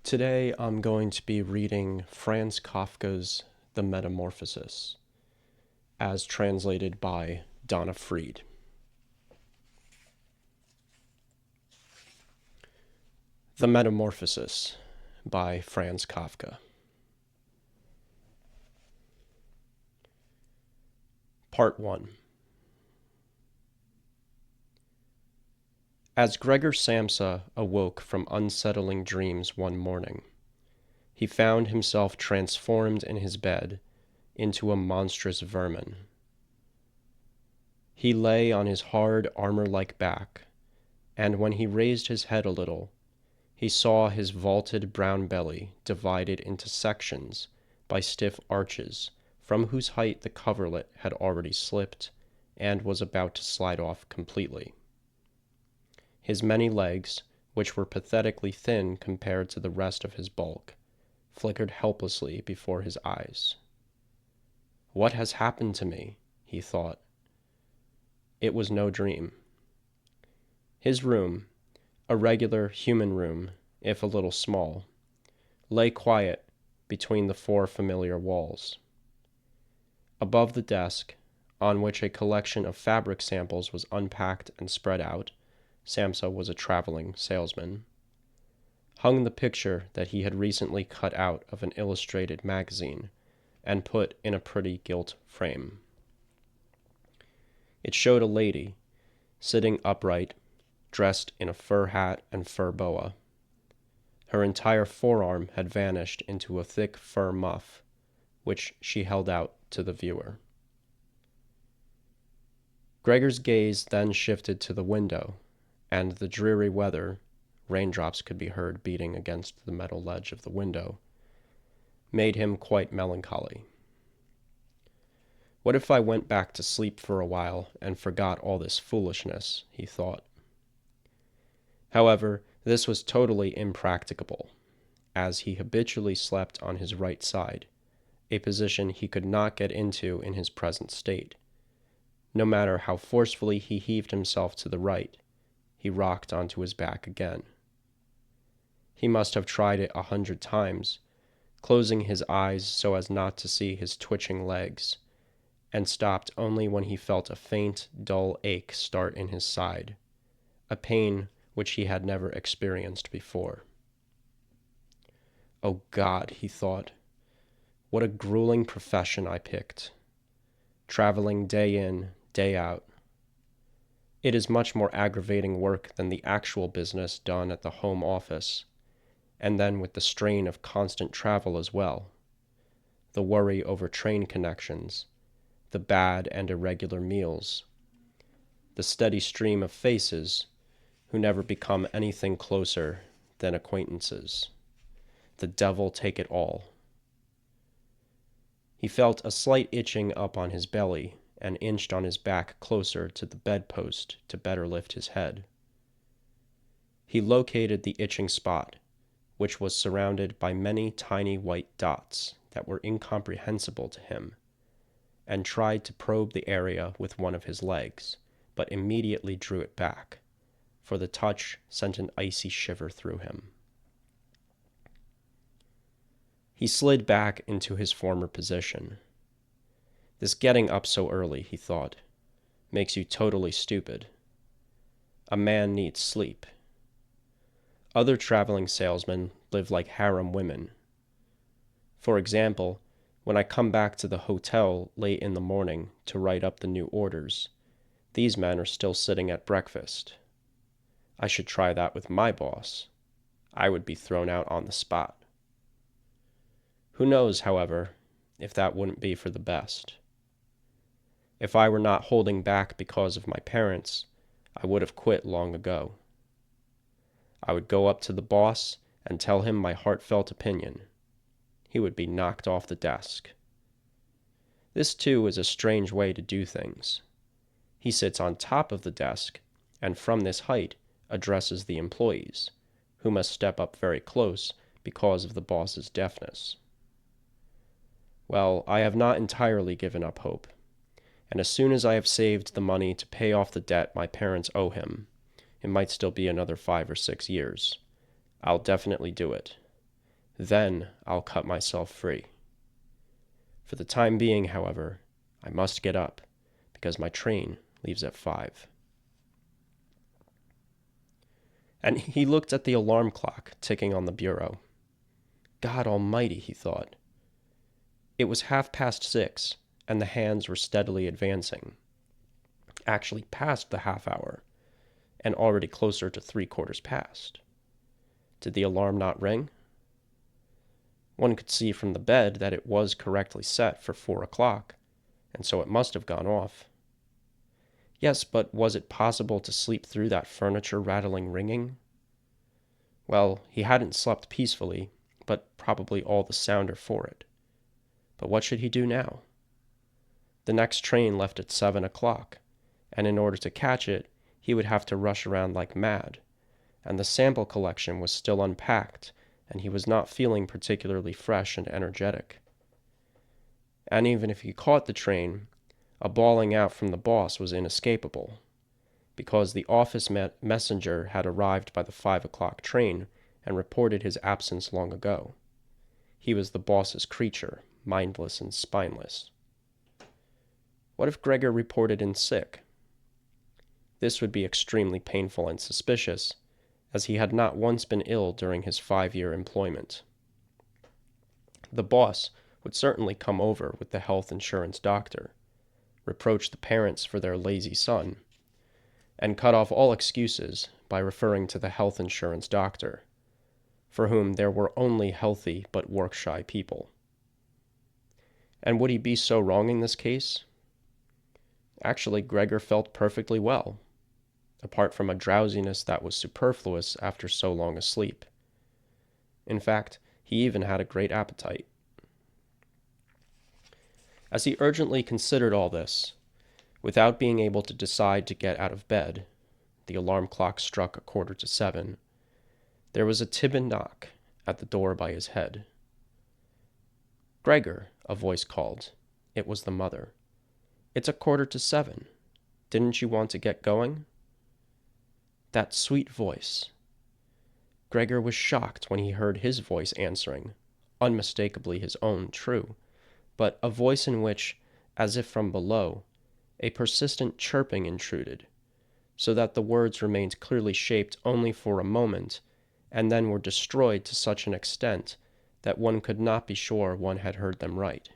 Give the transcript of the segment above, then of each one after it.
Today I'm going to be reading Franz Kafka's The Metamorphosis, as translated by Donna Freed. The Metamorphosis by Franz Kafka. Part 1. As Gregor Samsa awoke from unsettling dreams one morning, he found himself transformed in his bed into a monstrous vermin. He lay on his hard armor-like back, and when he raised his head a little, he saw his vaulted brown belly divided into sections by stiff arches from whose height the coverlet had already slipped and was about to slide off completely. His many legs, which were pathetically thin compared to the rest of his bulk, flickered helplessly before his eyes. "What has happened to me?" he thought. It was no dream. His room, a regular human room, if a little small, lay quiet between the four familiar walls. Above the desk, on which a collection of fabric samples was unpacked and spread out, Samsa was a traveling salesman, hung the picture that he had recently cut out of an illustrated magazine and put in a pretty gilt frame. It showed a lady, sitting upright, dressed in a fur hat and fur boa. Her entire forearm had vanished into a thick fur muff, which she held out to the viewer. Gregor's gaze then shifted to the window, and the dreary weather, raindrops could be heard beating against the metal ledge of the window, made him quite melancholy. What if I went back to sleep for a while and forgot all this foolishness, he thought. However, this was totally impracticable, as he habitually slept on his right side, a position he could not get into in his present state. No matter how forcefully he heaved himself to the right, he rocked onto his back again. He must have tried it 100 times, closing his eyes so as not to see his twitching legs, and stopped only when he felt a faint, dull ache start in his side, a pain which he had never experienced before. Oh God, he thought, what a grueling profession I picked, traveling day in, day out. It is much more aggravating work than the actual business done at the home office, and then with the strain of constant travel as well, the worry over train connections, the bad and irregular meals, the steady stream of faces who never become anything closer than acquaintances. The devil take it all. He felt a slight itching up on his belly and inched on his back closer to the bedpost to better lift his head. He located the itching spot, which was surrounded by many tiny white dots that were incomprehensible to him, and tried to probe the area with one of his legs, but immediately drew it back, for the touch sent an icy shiver through him. He slid back into his former position. This getting up so early, he thought, makes you totally stupid. A man needs sleep. Other traveling salesmen live like harem women. For example, when I come back to the hotel late in the morning to write up the new orders, these men are still sitting at breakfast. I should try that with my boss. I would be thrown out on the spot. Who knows, however, if that wouldn't be for the best. If I were not holding back because of my parents, I would have quit long ago. I would go up to the boss and tell him my heartfelt opinion. He would be knocked off the desk. This, too, is a strange way to do things. He sits on top of the desk, and from this height addresses the employees, who must step up very close because of the boss's deafness. Well, I have not entirely given up hope, and as soon as I have saved the money to pay off the debt my parents owe him, it might still be another 5 or 6 years, I'll definitely do it. Then I'll cut myself free. For the time being, however, I must get up, because my train leaves at 5. And he looked at the alarm clock ticking on the bureau. God almighty, he thought. It was 6:30, and the hands were steadily advancing, actually past the half hour, and already closer to 3/4 past. Did the alarm not ring? One could see from the bed that it was correctly set for 4 o'clock, and so it must have gone off. Yes, but was it possible to sleep through that furniture-rattling ringing? Well, he hadn't slept peacefully, but probably all the sounder for it. But what should he do now? The next train left at 7 o'clock, and in order to catch it, he would have to rush around like mad, and the sample collection was still unpacked, and he was not feeling particularly fresh and energetic. And even if he caught the train, a bawling out from the boss was inescapable, because the office messenger had arrived by the 5 o'clock train and reported his absence long ago. He was the boss's creature, mindless and spineless. What if Gregor reported in sick? This would be extremely painful and suspicious, as he had not once been ill during his 5-year employment. The boss would certainly come over with the health insurance doctor, reproach the parents for their lazy son, and cut off all excuses by referring to the health insurance doctor, for whom there were only healthy but work-shy people. And would he be so wrong in this case? Actually, Gregor felt perfectly well, apart from a drowsiness that was superfluous after so long a sleep. In fact, he even had a great appetite. As he urgently considered all this, without being able to decide to get out of bed, the alarm clock struck 7:15, there was a timid knock at the door by his head. "Gregor," a voice called. It was the mother. "It's 7:15. Didn't you want to get going?" That sweet voice. Gregor was shocked when he heard his voice answering, unmistakably his own, true, but a voice in which, as if from below, a persistent chirping intruded, so that the words remained clearly shaped only for a moment, and then were destroyed to such an extent that one could not be sure one had heard them right.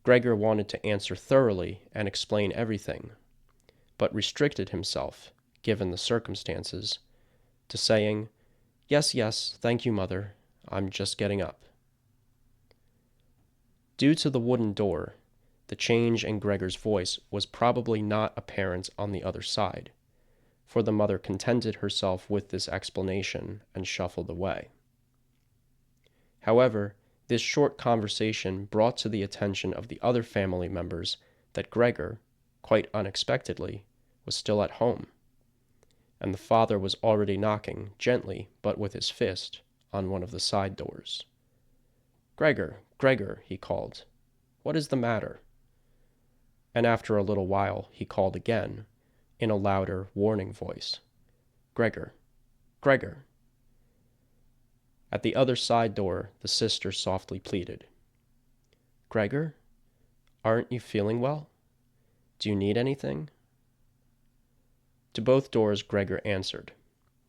Gregor wanted to answer thoroughly and explain everything, but restricted himself, given the circumstances, to saying, Yes, thank you, Mother. I'm just getting up." Due to the wooden door, the change in Gregor's voice was probably not apparent on the other side, for the mother contented herself with this explanation and shuffled away. However, this short conversation brought to the attention of the other family members that Gregor, quite unexpectedly, was still at home, and the father was already knocking, gently but with his fist, on one of the side doors. Gregor, he called. "What is the matter?" And after a little while he called again, in a louder, warning voice. Gregor. At the other side door, the sister softly pleaded. "Gregor, aren't you feeling well? Do you need anything?" To both doors Gregor answered,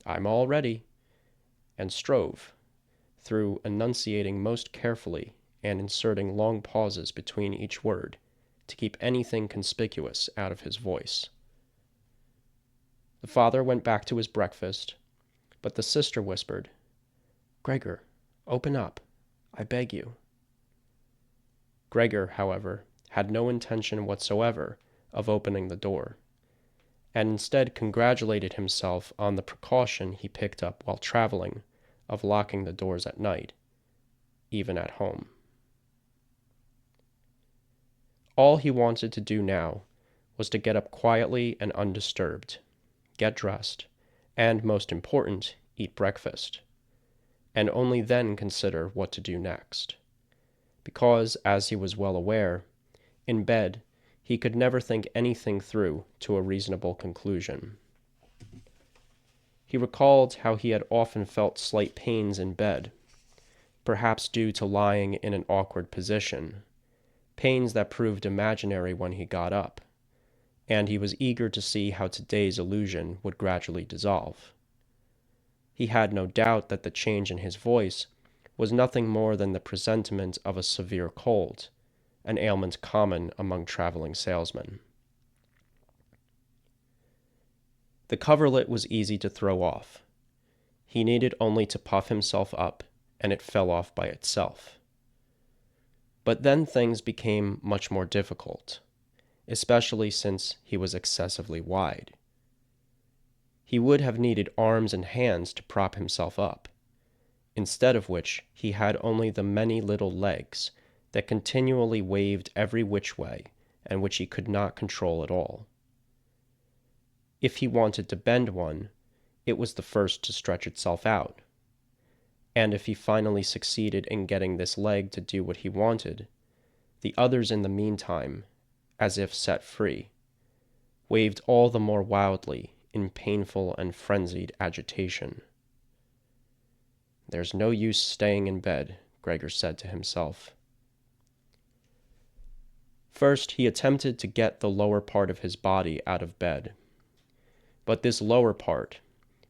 "I'm all ready," and strove, through enunciating most carefully and inserting long pauses between each word, to keep anything conspicuous out of his voice. The father went back to his breakfast, but the sister whispered, "Gregor, open up, I beg you." Gregor, however, had no intention whatsoever of opening the door, and instead congratulated himself on the precaution he picked up while traveling of locking the doors at night, even at home. All he wanted to do now was to get up quietly and undisturbed, get dressed, and, most important, eat breakfast, and only then consider what to do next. Because, as he was well aware, in bed he could never think anything through to a reasonable conclusion. He recalled how he had often felt slight pains in bed, perhaps due to lying in an awkward position, pains that proved imaginary when he got up, and he was eager to see how today's illusion would gradually dissolve. He had no doubt that the change in his voice was nothing more than the presentiment of a severe cold, an ailment common among traveling salesmen. The coverlet was easy to throw off. He needed only to puff himself up, and it fell off by itself. But then things became much more difficult, especially since he was excessively wide. He would have needed arms and hands to prop himself up, instead of which he had only the many little legs that continually waved every which way and which he could not control at all. If he wanted to bend one, it was the first to stretch itself out. And if he finally succeeded in getting this leg to do what he wanted, the others in the meantime, as if set free, waved all the more wildly in painful and frenzied agitation. "There's no use staying in bed," Gregor said to himself. First, he attempted to get the lower part of his body out of bed. But this lower part,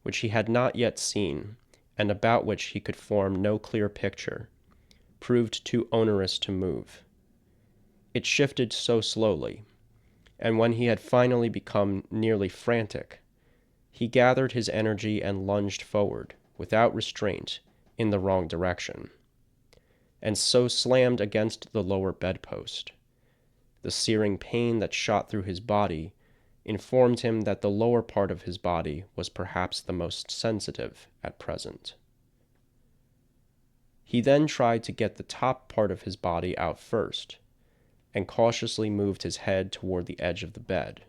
which he had not yet seen, and about which he could form no clear picture, proved too onerous to move. It shifted so slowly, and when he had finally become nearly frantic, he gathered his energy and lunged forward, without restraint, in the wrong direction, and so slammed against the lower bedpost. The searing pain that shot through his body informed him that the lower part of his body was perhaps the most sensitive at present. He then tried to get the top part of his body out first, and cautiously moved his head toward the edge of the bed.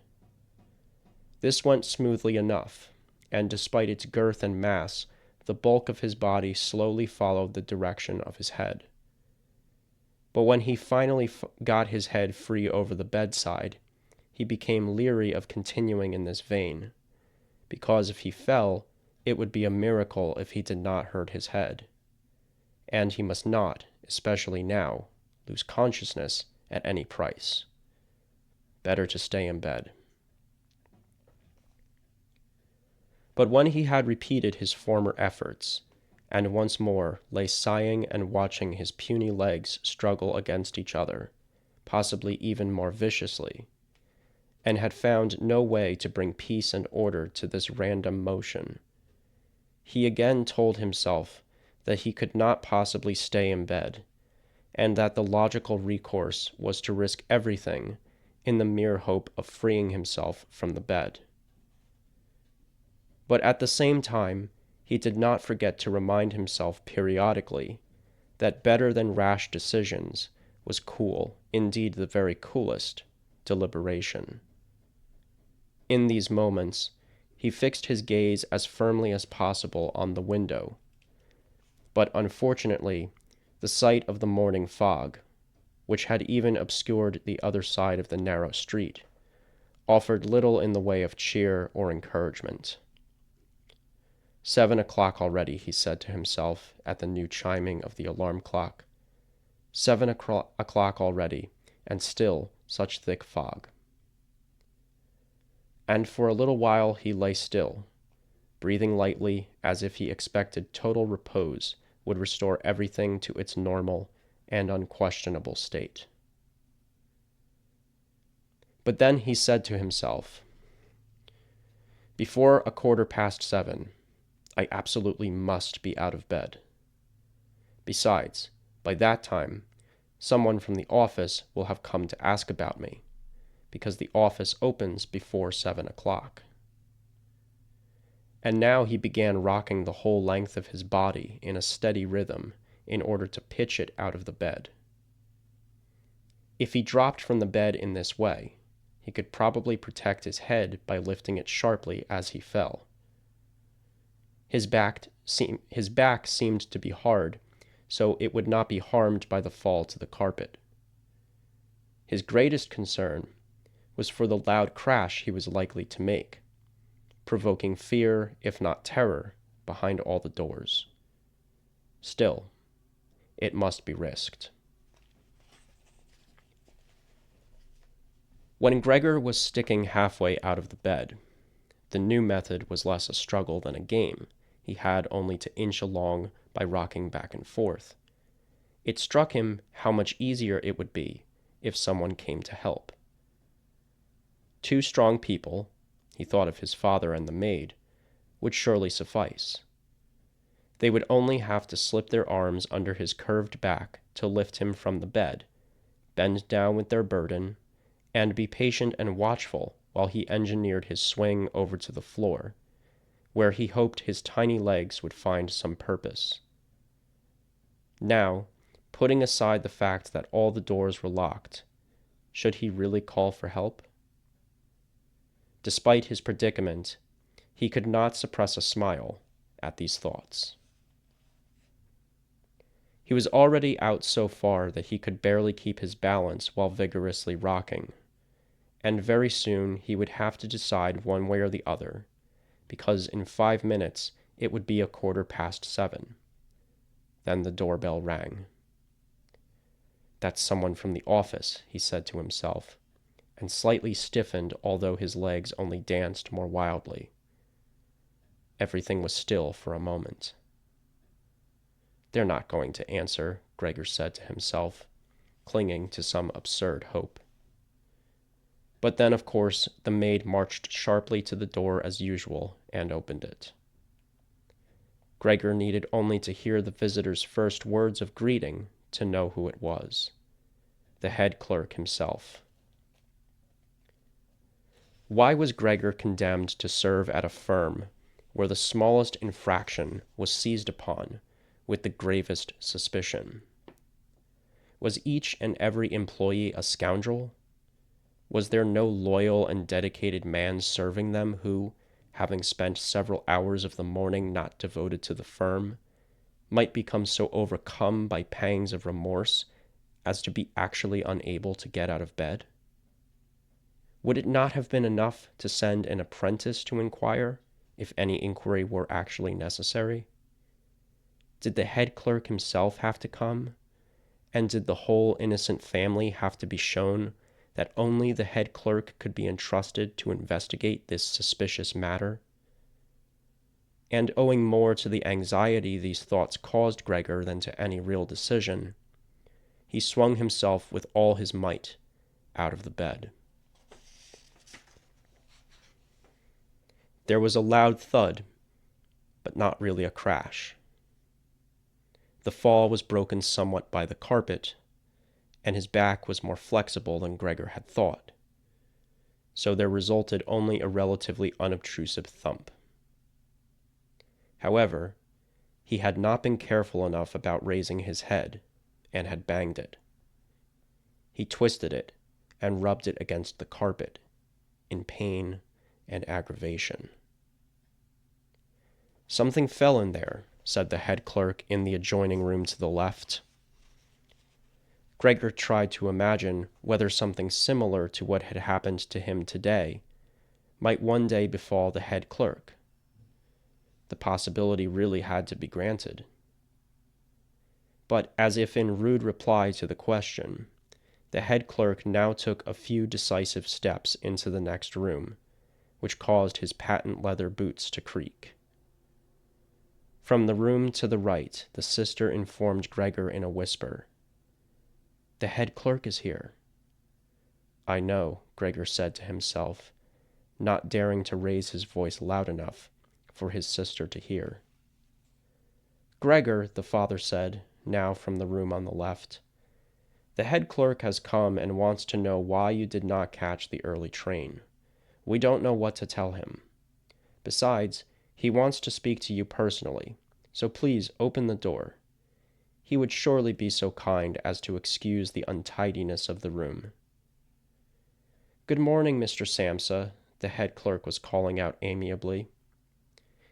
This went smoothly enough, and despite its girth and mass, the bulk of his body slowly followed the direction of his head. But when he finally got his head free over the bedside, he became leery of continuing in this vein, because if he fell, it would be a miracle if he did not hurt his head. And he must not, especially now, lose consciousness at any price. Better to stay in bed. But when he had repeated his former efforts, and once more lay sighing and watching his puny legs struggle against each other, possibly even more viciously, and had found no way to bring peace and order to this random motion, he again told himself that he could not possibly stay in bed, and that the logical recourse was to risk everything in the mere hope of freeing himself from the bed. But at the same time, he did not forget to remind himself periodically that better than rash decisions was cool, indeed the very coolest, deliberation. In these moments, he fixed his gaze as firmly as possible on the window, but unfortunately, the sight of the morning fog, which had even obscured the other side of the narrow street, offered little in the way of cheer or encouragement. 7 o'clock already, he said to himself at the new chiming of the alarm clock. 7 o'clock already, and still such thick fog. And for a little while he lay still, breathing lightly as if he expected total repose would restore everything to its normal and unquestionable state. But then he said to himself, "Before 7:15, I absolutely must be out of bed. Besides, by that time, someone from the office will have come to ask about me, because the office opens before 7 o'clock. And now he began rocking the whole length of his body in a steady rhythm in order to pitch it out of the bed. If he dropped from the bed in this way, he could probably protect his head by lifting it sharply as he fell. His back seemed to be hard, so it would not be harmed by the fall to the carpet. His greatest concern was for the loud crash he was likely to make, provoking fear, if not terror, behind all the doors. Still, It must be risked. When Gregor was sticking halfway out of the bed, the new method was less a struggle than a game. He had only to inch along by rocking back and forth. It struck him how much easier it would be if someone came to help. 2 strong people, he thought of his father and the maid, would surely suffice. They would only have to slip their arms under his curved back to lift him from the bed, bend down with their burden, and be patient and watchful while he engineered his swing over to the floor, where he hoped his tiny legs would find some purpose. Now, putting aside the fact that all the doors were locked, should he really call for help? Despite his predicament, he could not suppress a smile at these thoughts. He was already out so far that he could barely keep his balance while vigorously rocking, and very soon he would have to decide one way or the other, because in 5 minutes it would be 7:15. Then the doorbell rang. "That's someone from the office," he said to himself, and slightly stiffened although his legs only danced more wildly. Everything was still for a moment. "They're not going to answer," Gregor said to himself, clinging to some absurd hope. But then, of course, the maid marched sharply to the door as usual and opened it. Gregor needed only to hear the visitor's first words of greeting to know who it was: the head clerk himself. Why was Gregor condemned to serve at a firm where the smallest infraction was seized upon with the gravest suspicion? Was each and every employee a scoundrel? Was there no loyal and dedicated man serving them who, having spent several hours of the morning not devoted to the firm, might become so overcome by pangs of remorse as to be actually unable to get out of bed? Would it not have been enough to send an apprentice to inquire, if any inquiry were actually necessary? Did the head clerk himself have to come? And did the whole innocent family have to be shown that only the head clerk could be entrusted to investigate this suspicious matter? And owing more to the anxiety these thoughts caused Gregor than to any real decision, he swung himself with all his might out of the bed. There was a loud thud, but not really a crash. The fall was broken somewhat by the carpet, and his back was more flexible than Gregor had thought, so there resulted only a relatively unobtrusive thump. However, he had not been careful enough about raising his head, and had banged it. He twisted it and rubbed it against the carpet, in pain and aggravation. "Something fell in there," said the head clerk in the adjoining room to the left. Gregor tried to imagine whether something similar to what had happened to him today might one day befall the head clerk. The possibility really had to be granted. But as if in rude reply to the question, the head clerk now took a few decisive steps into the next room, which caused his patent leather boots to creak. From the room to the right, the sister informed Gregor in a whisper, "The head clerk is here." "I know," Gregor said to himself, not daring to raise his voice loud enough for his sister to hear. "Gregor," the father said, now from the room on the left, "the head clerk has come and wants to know why you did not catch the early train. We don't know what to tell him. Besides, he wants to speak to you personally, so please open the door. He would surely be so kind as to excuse the untidiness of the room." "Good morning, Mr. Samsa," the head clerk was calling out amiably.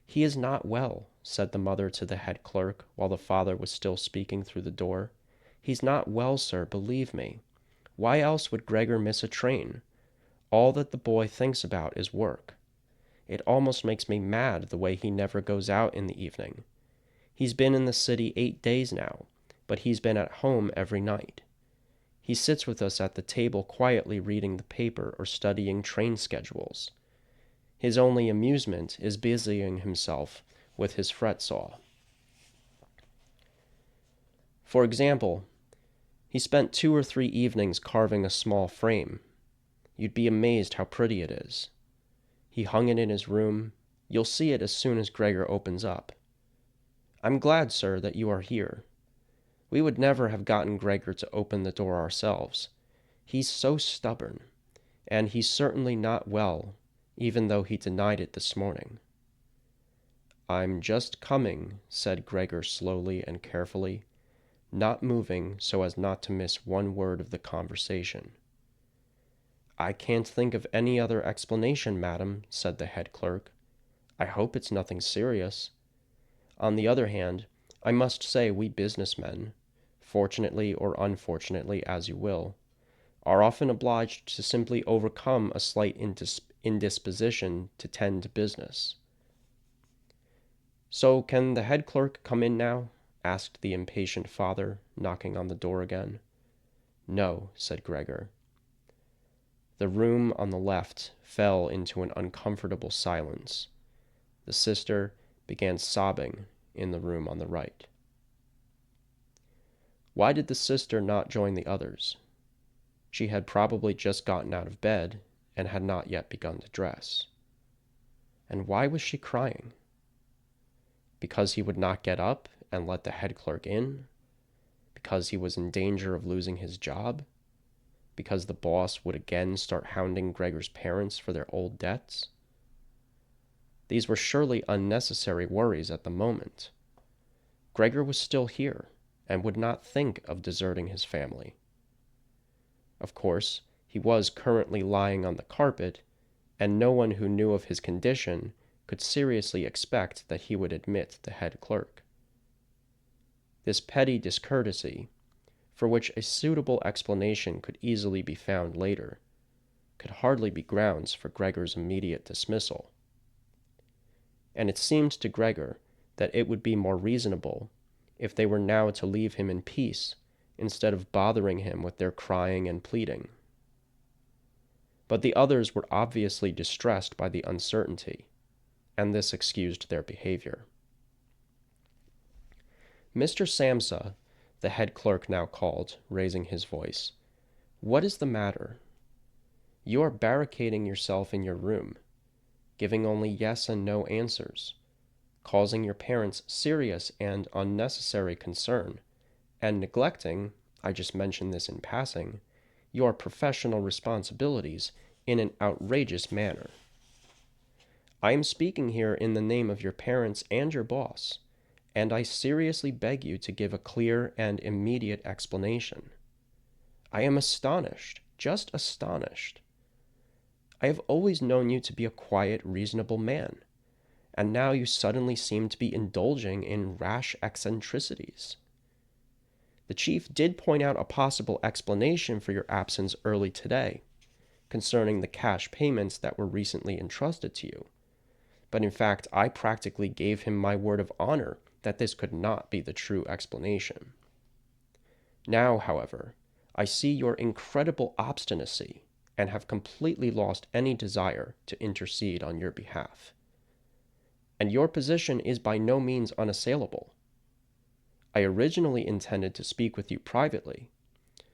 "He is not well," said the mother to the head clerk while the father was still speaking through the door. "He's not well, sir, believe me. Why else would Gregor miss a train? All that the boy thinks about is work. It almost makes me mad the way he never goes out in the evening. He's been in the city 8 days now, but he's been at home every night. He sits with us at the table quietly reading the paper or studying train schedules. His only amusement is busying himself with his fret saw. For example, he spent 2 or 3 evenings carving a small frame. You'd be amazed how pretty it is. He hung it in his room. You'll see it as soon as Gregor opens up. I'm glad, sir, that you are here. We would never have gotten Gregor to open the door ourselves. He's so stubborn, and he's certainly not well, even though he denied it this morning. I'm just coming, said Gregor slowly and carefully, not moving so as not to miss one word of the conversation. I can't think of any other explanation, madam, said the head clerk. I hope it's nothing serious. On the other hand, I must say we businessmen, fortunately or unfortunately as you will, are often obliged to simply overcome a slight indisposition to tend to business. So can the head clerk come in now? Asked the impatient father, knocking on the door again. No, said Gregor. The room on the left fell into an uncomfortable silence. The sister began sobbing in the room on the right. Why did the sister not join the others? She had probably just gotten out of bed and had not yet begun to dress. And why was she crying? Because he would not get up and let the head clerk in? Because he was in danger of losing his job? Because the boss would again start hounding Gregor's parents for their old debts? These were surely unnecessary worries at the moment. Gregor was still here and would not think of deserting his family. Of course, he was currently lying on the carpet, and no one who knew of his condition could seriously expect that he would admit the head clerk. This petty discourtesy, for which a suitable explanation could easily be found later, could hardly be grounds for Gregor's immediate dismissal. And it seemed to Gregor that it would be more reasonable if they were now to leave him in peace instead of bothering him with their crying and pleading. But the others were obviously distressed by the uncertainty, and this excused their behavior. Mr. Samsa, the head clerk now called, raising his voice, what is the matter? You are barricading yourself in your room, giving only yes and no answers, causing your parents serious and unnecessary concern, and neglecting, I just mentioned this in passing, your professional responsibilities in an outrageous manner. I am speaking here in the name of your parents and your boss, and I seriously beg you to give a clear and immediate explanation. I am astonished, just astonished. I have always known you to be a quiet, reasonable man, and now you suddenly seem to be indulging in rash eccentricities. The chief did point out a possible explanation for your absence early today, concerning the cash payments that were recently entrusted to you. But in fact, I practically gave him my word of honor that this could not be the true explanation. Now, however, I see your incredible obstinacy and have completely lost any desire to intercede on your behalf. And your position is by no means unassailable. I originally intended to speak with you privately,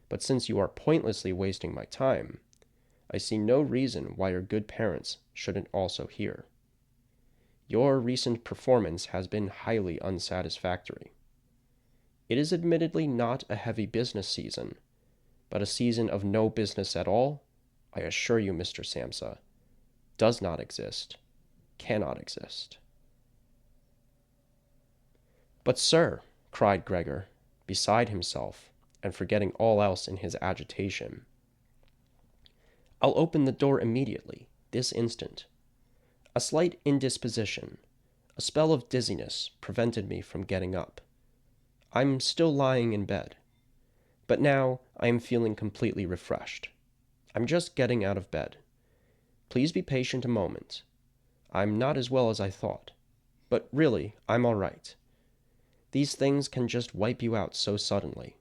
but since you are pointlessly wasting my time, I see no reason why your good parents shouldn't also hear. Your recent performance has been highly unsatisfactory. It is admittedly not a heavy business season, but a season of no business at all, I assure you, Mr. Samsa, does not exist, cannot exist. But sir, cried Gregor, beside himself and forgetting all else in his agitation, I'll open the door immediately, this instant. A slight indisposition, a spell of dizziness prevented me from getting up. I'm still lying in bed, but now I am feeling completely refreshed. I'm just getting out of bed. Please be patient a moment. I'm not as well as I thought, but really, I'm all right. These things can just wipe you out so suddenly.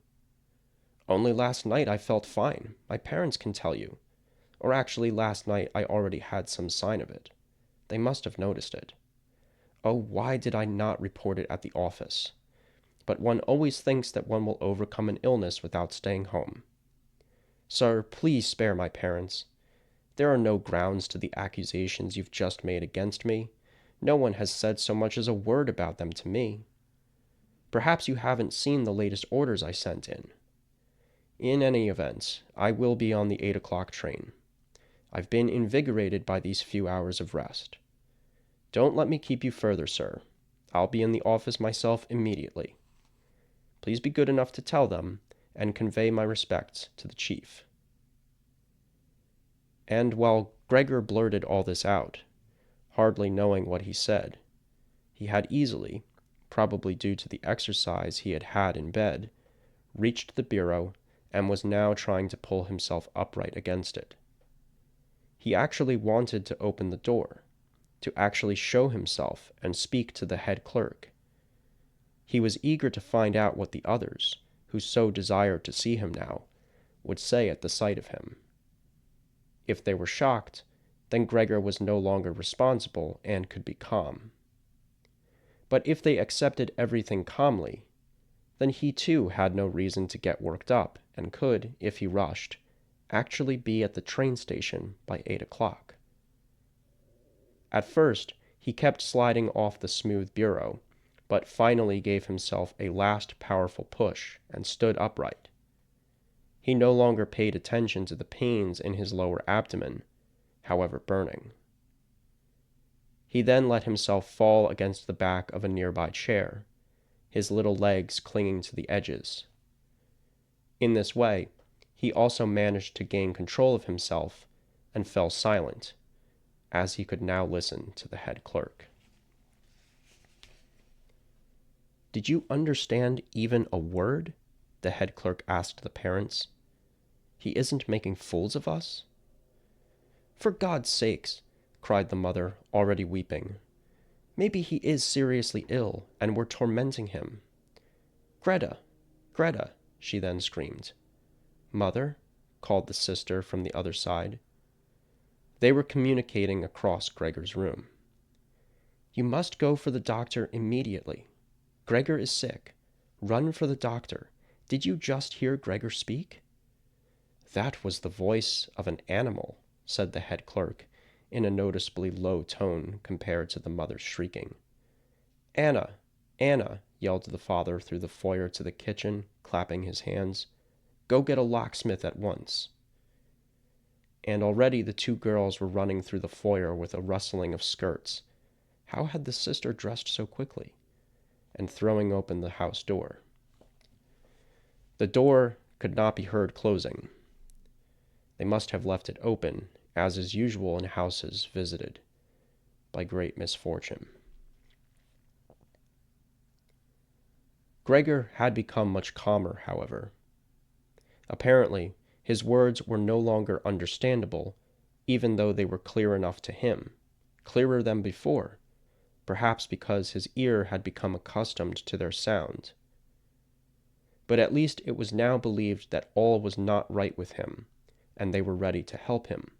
Only last night I felt fine. My parents can tell you. Or actually, last night I already had some sign of it. They must have noticed it. Oh, why did I not report it at the office? But one always thinks that one will overcome an illness without staying home. Sir, please spare my parents. There are no grounds to the accusations you've just made against me. No one has said so much as a word about them to me. Perhaps you haven't seen the latest orders I sent in. In any event, I will be on the 8 o'clock train. I've been invigorated by these few hours of rest. Don't let me keep you further, sir. I'll be in the office myself immediately. Please be good enough to tell them, and convey my respects to the chief. And while Gregor blurted all this out, hardly knowing what he said, he had easily, probably due to the exercise he had had in bed, reached the bureau and was now trying to pull himself upright against it. He actually wanted to open the door, to actually show himself and speak to the head clerk. He was eager to find out what the others, who so desired to see him now, would say at the sight of him. If they were shocked, then Gregor was no longer responsible and could be calm. But if they accepted everything calmly, then he too had no reason to get worked up and could, if he rushed, actually be at the train station by 8 o'clock. At first, he kept sliding off the smooth bureau, but finally gave himself a last powerful push and stood upright. He no longer paid attention to the pains in his lower abdomen, however burning. He then let himself fall against the back of a nearby chair, his little legs clinging to the edges. In this way, he also managed to gain control of himself and fell silent, as he could now listen to the head clerk. "Did you understand even a word?" the head clerk asked the parents. "He isn't making fools of us?" "For God's sakes," cried the mother, already weeping. "Maybe he is seriously ill, and we're tormenting him." "Greta! Greta!" she then screamed. "Mother?" called the sister from the other side. They were communicating across Gregor's room. "You must go for the doctor immediately. Gregor is sick. Run for the doctor. Did you just hear Gregor speak?" "That was the voice of an animal," said the head clerk, in a noticeably low tone compared to the mother's shrieking. "Anna! Anna!" yelled the father through the foyer to the kitchen, clapping his hands. "Go get a locksmith at once." And already the two girls were running through the foyer with a rustling of skirts. How had the sister dressed so quickly? And throwing open the house door. The door could not be heard closing. They must have left it open, as is usual in houses visited by great misfortune. Gregor had become much calmer, however. Apparently, his words were no longer understandable, even though they were clear enough to him, clearer than before, perhaps because his ear had become accustomed to their sound. But at least it was now believed that all was not right with him, and they were ready to help him.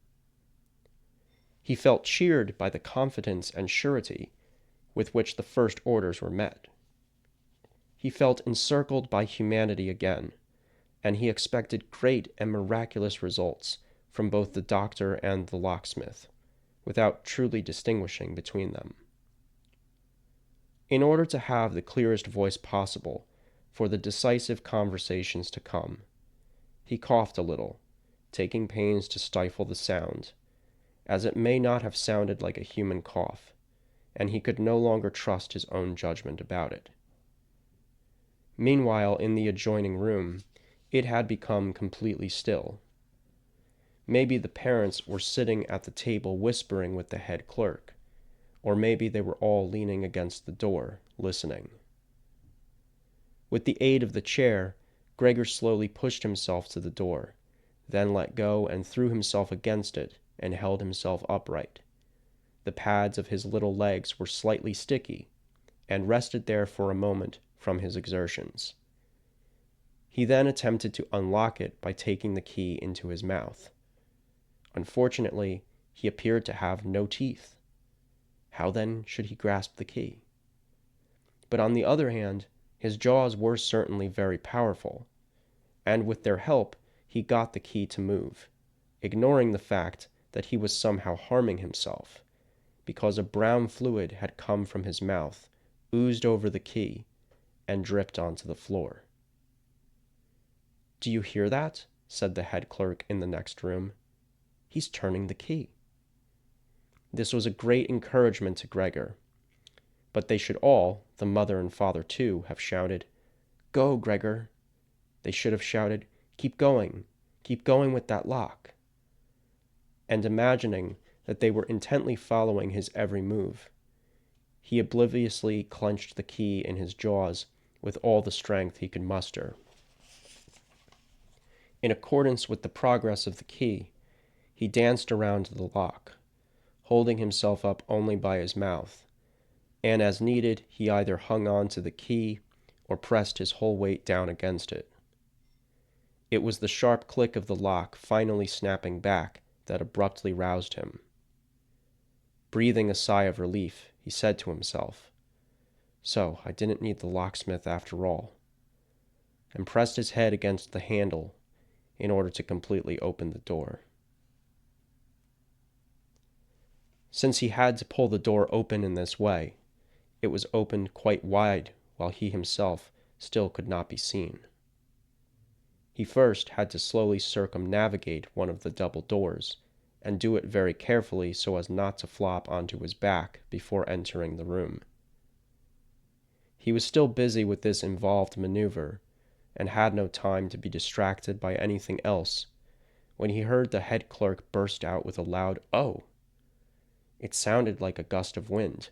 He felt cheered by the confidence and surety with which the first orders were met. He felt encircled by humanity again, and he expected great and miraculous results from both the doctor and the locksmith, without truly distinguishing between them. In order to have the clearest voice possible for the decisive conversations to come, he coughed a little, taking pains to stifle the sound, as it may not have sounded like a human cough, and he could no longer trust his own judgment about it. Meanwhile, in the adjoining room, it had become completely still. Maybe the parents were sitting at the table whispering with the head clerk, or maybe they were all leaning against the door, listening. With the aid of the chair, Gregor slowly pushed himself to the door, then let go and threw himself against it and held himself upright. The pads of his little legs were slightly sticky, and rested there for a moment from his exertions. He then attempted to unlock it by taking the key into his mouth. Unfortunately, he appeared to have no teeth. How then should he grasp the key? But on the other hand, his jaws were certainly very powerful, and with their help, he got the key to move, ignoring the fact that he was somehow harming himself, because a brown fluid had come from his mouth, oozed over the key, and dripped onto the floor. "Do you hear that?" said the head clerk in the next room. "He's turning the key." This was a great encouragement to Gregor, but they should all, the mother and father too, have shouted, "Go, Gregor!" They should have shouted, keep going with that lock." And imagining that they were intently following his every move, he obliviously clenched the key in his jaws with all the strength he could muster. In accordance with the progress of the key, he danced around the lock, holding himself up only by his mouth, and as needed, he either hung on to the key or pressed his whole weight down against it. It was the sharp click of the lock finally snapping back that abruptly roused him. Breathing a sigh of relief, he said to himself, "So I didn't need the locksmith after all," and pressed his head against the handle in order to completely open the door. Since he had to pull the door open in this way, it was opened quite wide while he himself still could not be seen. He first had to slowly circumnavigate one of the double doors, and do it very carefully so as not to flop onto his back before entering the room. He was still busy with this involved maneuver, and had no time to be distracted by anything else, when he heard the head clerk burst out with a loud "Oh!" It sounded like a gust of wind,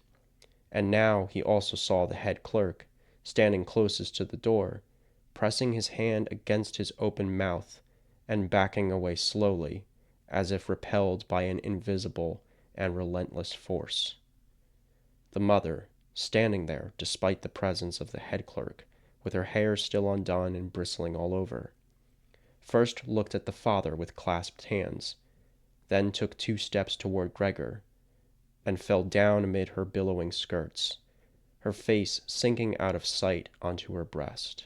and now he also saw the head clerk, standing closest to the door, pressing his hand against his open mouth and backing away slowly, as if repelled by an invisible and relentless force. The mother, standing there despite the presence of the head clerk, with her hair still undone and bristling all over, first looked at the father with clasped hands, then took 2 steps toward Gregor, and fell down amid her billowing skirts, her face sinking out of sight onto her breast.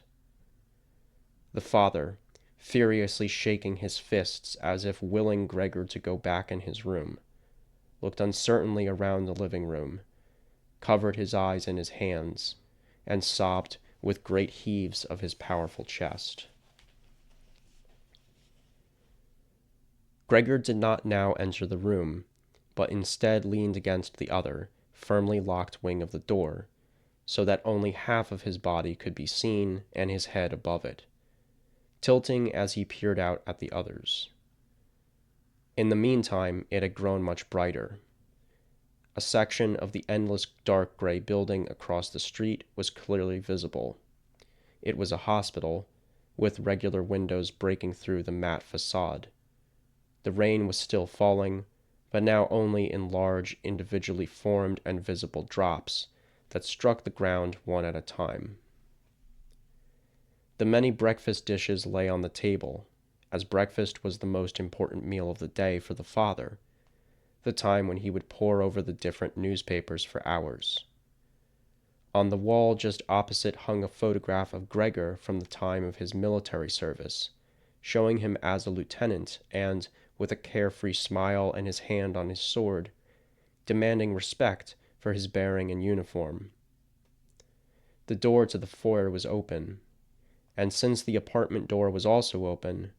The father, furiously shaking his fists as if willing Gregor to go back in his room, looked uncertainly around the living room, covered his eyes in his hands, and sobbed with great heaves of his powerful chest. Gregor did not now enter the room, but instead leaned against the other, firmly locked wing of the door, so that only half of his body could be seen and his head above it, tilting as he peered out at the others. In the meantime, it had grown much brighter. A section of the endless dark gray building across the street was clearly visible. It was a hospital, with regular windows breaking through the matte facade. The rain was still falling, but now only in large, individually formed and visible drops that struck the ground one at a time. The many breakfast dishes lay on the table, as breakfast was the most important meal of the day for the father, the time when he would pore over the different newspapers for hours. On the wall just opposite hung a photograph of Gregor from the time of his military service, showing him as a lieutenant and, with a carefree smile and his hand on his sword, demanding respect for his bearing and uniform. The door to the foyer was open, and since the apartment door was also open,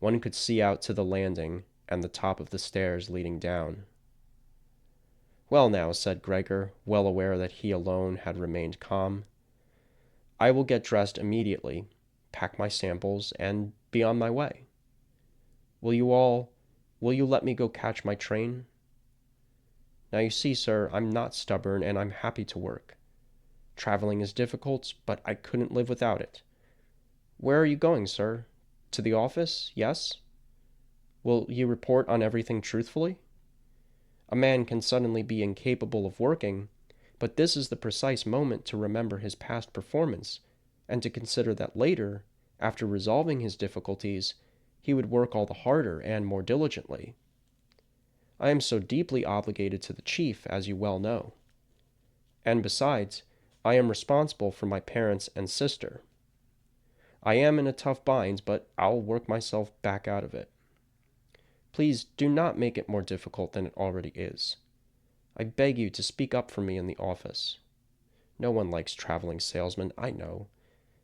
one could see out to the landing and the top of the stairs leading down. "Well now," said Gregor, well aware that he alone had remained calm, "I will get dressed immediately, pack my samples, and be on my way. Will you let me go catch my train? Now you see, sir, I'm not stubborn and I'm happy to work. Traveling is difficult, but I couldn't live without it. Where are you going, sir? To the office, yes? Will you report on everything truthfully? A man can suddenly be incapable of working, But this is the precise moment to remember his past performance, and to consider that later, after resolving his difficulties, he would work all the harder and more diligently. I am so deeply obligated to the chief, as you well know. And besides, I am responsible for my parents and sister. I am in a tough bind, but I'll work myself back out of it. Please do not make it more difficult than it already is. I beg you to speak up for me in the office. No one likes traveling salesmen, I know.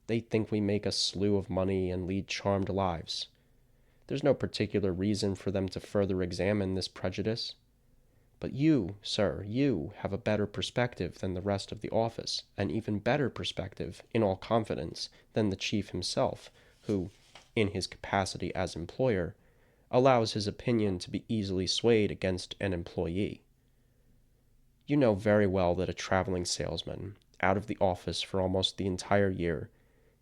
They think we make a slew of money and lead charmed lives. There's no particular reason for them to further examine this prejudice. But you, sir, you have a better perspective than the rest of the office, an even better perspective, in all confidence, than the chief himself, who, in his capacity as employer, allows his opinion to be easily swayed against an employee. You know very well that a traveling salesman, out of the office for almost the entire year,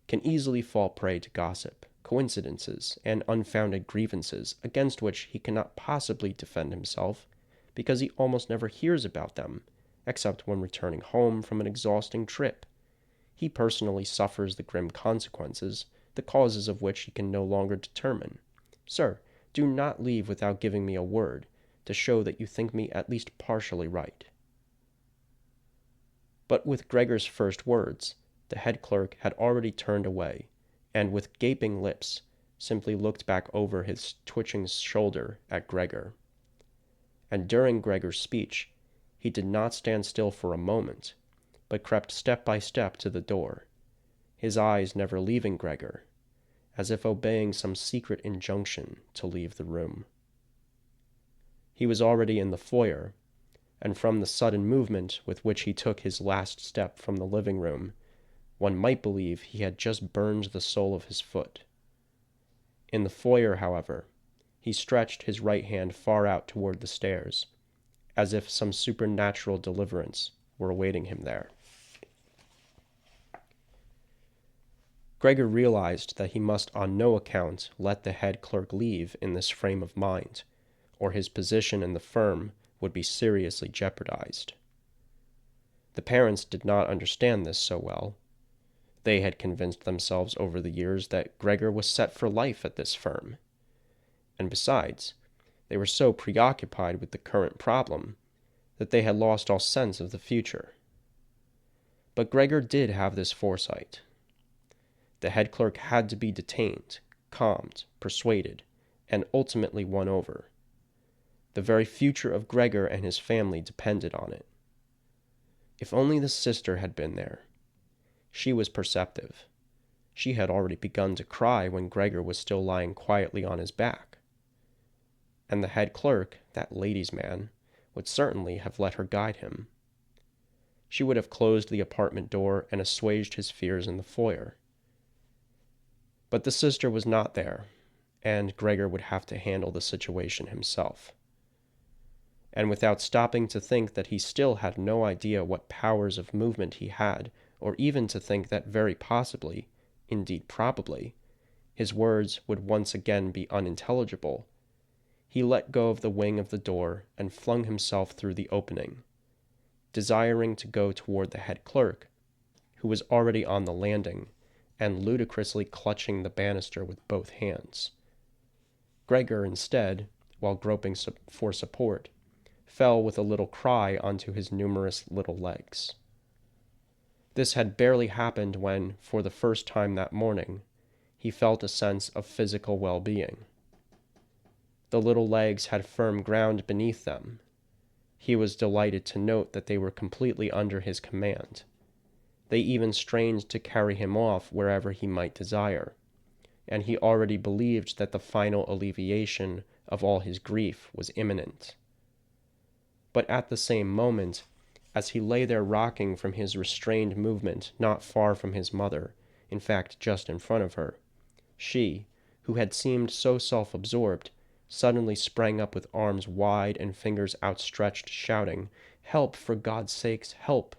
can easily fall prey to gossip, coincidences, and unfounded grievances against which he cannot possibly defend himself, because he almost never hears about them, except when returning home from an exhausting trip. He personally suffers the grim consequences, the causes of which he can no longer determine. Sir, do not leave without giving me a word, to show that you think me at least partially right. But with Gregor's first words, the head clerk had already turned away, and with gaping lips, simply looked back over his twitching shoulder at Gregor. And during Gregor's speech, he did not stand still for a moment, but crept step by step to the door, his eyes never leaving Gregor, as if obeying some secret injunction to leave the room. He was already in the foyer, and from the sudden movement with which he took his last step from the living room, one might believe he had just burned the sole of his foot. In the foyer, however, he stretched his right hand far out toward the stairs, as if some supernatural deliverance were awaiting him there. Gregor realized that he must on no account let the head clerk leave in this frame of mind, or his position in the firm would be seriously jeopardized. The parents did not understand this so well. They had convinced themselves over the years that Gregor was set for life at this firm. And besides, they were so preoccupied with the current problem that they had lost all sense of the future. But Gregor did have this foresight. The head clerk had to be detained, calmed, persuaded, and ultimately won over. The very future of Gregor and his family depended on it. If only the sister had been there. She was perceptive. She had already begun to cry when Gregor was still lying quietly on his back. And the head clerk, that lady's man, would certainly have let her guide him. She would have closed the apartment door and assuaged his fears in the foyer. But the sister was not there, and Gregor would have to handle the situation himself. And without stopping to think that he still had no idea what powers of movement he had, or even to think that very possibly, indeed probably, his words would once again be unintelligible, he let go of the wing of the door and flung himself through the opening, desiring to go toward the head clerk, who was already on the landing and ludicrously clutching the banister with both hands. Gregor, instead, while groping for support, fell with a little cry onto his numerous little legs. This had barely happened when, for the first time that morning, he felt a sense of physical well-being. The little legs had firm ground beneath them. He was delighted to note that they were completely under his command. They even strained to carry him off wherever he might desire, and he already believed that the final alleviation of all his grief was imminent. But at the same moment, as he lay there rocking from his restrained movement not far from his mother, in fact just in front of her, she, who had seemed so self-absorbed, suddenly sprang up with arms wide and fingers outstretched, shouting, "Help, for God's sakes, help!"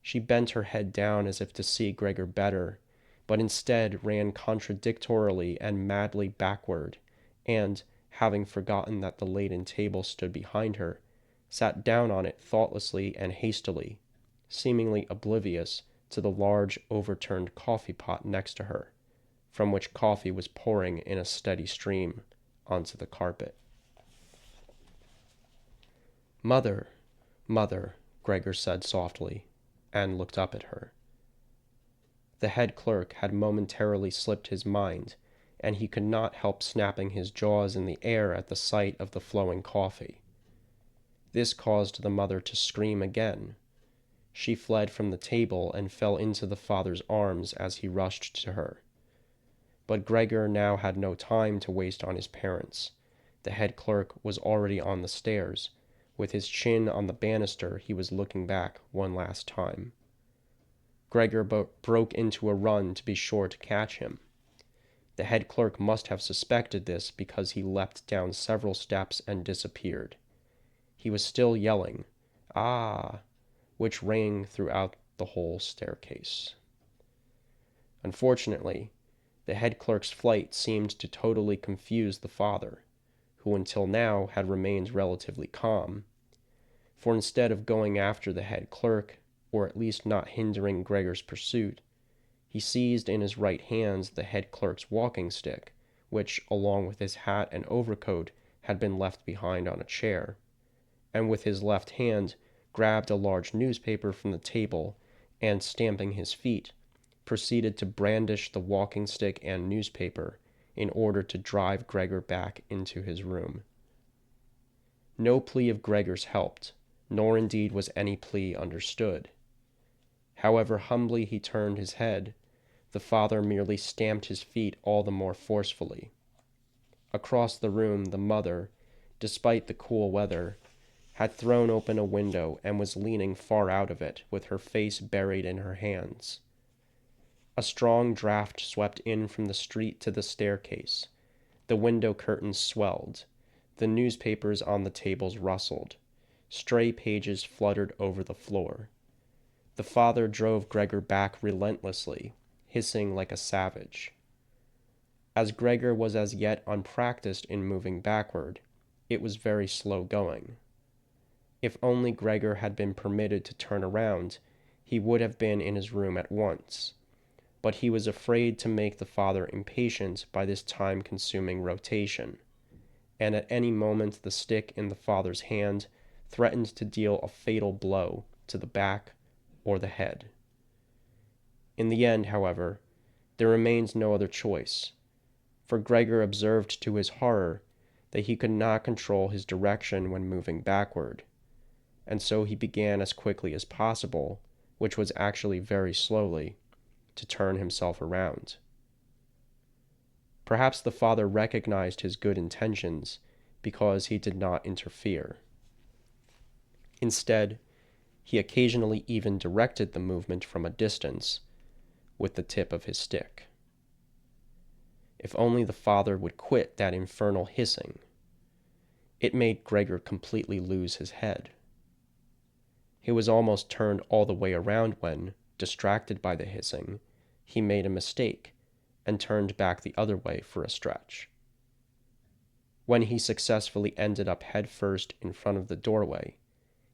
She bent her head down as if to see Gregor better, but instead ran contradictorily and madly backward, and, having forgotten that the laden table stood behind her, sat down on it thoughtlessly and hastily, seemingly oblivious to the large overturned coffee pot next to her, from which coffee was pouring in a steady stream onto the carpet. "Mother, Mother," Gregor said softly, and looked up at her. The head clerk had momentarily slipped his mind, and he could not help snapping his jaws in the air at the sight of the flowing coffee. This caused the mother to scream again. She fled from the table and fell into the father's arms as he rushed to her. But Gregor now had no time to waste on his parents. The head clerk was already on the stairs. With his chin on the banister, he was looking back one last time. Gregor broke into a run to be sure to catch him. The head clerk must have suspected this because he leapt down several steps and disappeared. He was still yelling, "Ah!" which rang throughout the whole staircase. Unfortunately, the head clerk's flight seemed to totally confuse the father, who until now had remained relatively calm. For instead of going after the head clerk, or at least not hindering Gregor's pursuit, he seized in his right hand the head clerk's walking stick, which, along with his hat and overcoat, had been left behind on a chair, and with his left hand grabbed a large newspaper from the table and, stamping his feet, proceeded to brandish the walking stick and newspaper in order to drive Gregor back into his room. No plea of Gregor's helped, nor indeed was any plea understood. However humbly he turned his head, the father merely stamped his feet all the more forcefully. Across the room, the mother, despite the cool weather, had thrown open a window and was leaning far out of it with her face buried in her hands. A strong draught swept in from the street to the staircase. The window curtains swelled. The newspapers on the tables rustled. Stray pages fluttered over the floor. The father drove Gregor back relentlessly, hissing like a savage. As Gregor was as yet unpracticed in moving backward, it was very slow going. If only Gregor had been permitted to turn around, he would have been in his room at once. But he was afraid to make the father impatient by this time-consuming rotation, and at any moment the stick in the father's hand threatened to deal a fatal blow to the back or the head. In the end, however, there remained no other choice, for Gregor observed to his horror that he could not control his direction when moving backward, and so he began as quickly as possible, which was actually very slowly, to turn himself around. Perhaps the father recognized his good intentions because he did not interfere. Instead, he occasionally even directed the movement from a distance with the tip of his stick. If only the father would quit that infernal hissing. It made Gregor completely lose his head. He was almost turned all the way around when, distracted by the hissing, he made a mistake and turned back the other way for a stretch. When he successfully ended up headfirst in front of the doorway,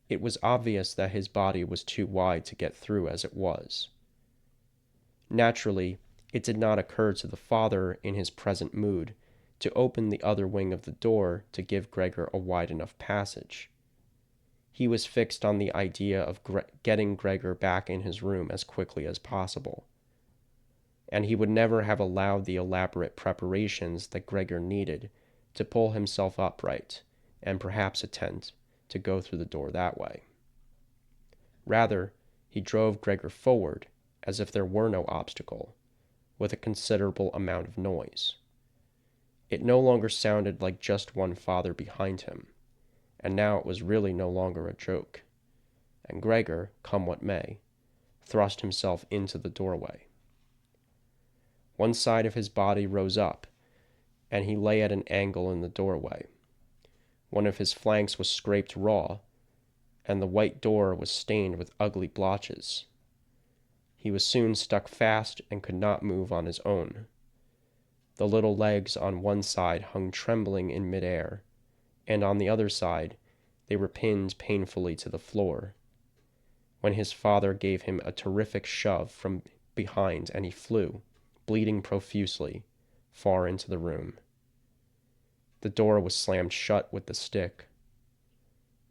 it was obvious that his body was too wide to get through as it was. Naturally, it did not occur to the father in his present mood to open the other wing of the door to give Gregor a wide enough passage. He was fixed on the idea of getting Gregor back in his room as quickly as possible, and he would never have allowed the elaborate preparations that Gregor needed to pull himself upright and perhaps attempt to go through the door that way. Rather, he drove Gregor forward as if there were no obstacle, with a considerable amount of noise. It no longer sounded like just one father behind him, and now it was really no longer a joke, and Gregor, come what may, thrust himself into the doorway. One side of his body rose up, and he lay at an angle in the doorway. One of his flanks was scraped raw, and the white door was stained with ugly blotches. He was soon stuck fast and could not move on his own. The little legs on one side hung trembling in midair, and on the other side, They were pinned painfully to the floor, when his father gave him a terrific shove from behind and he flew, bleeding profusely, far into the room. The door was slammed shut with the stick.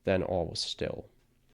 Then all was still.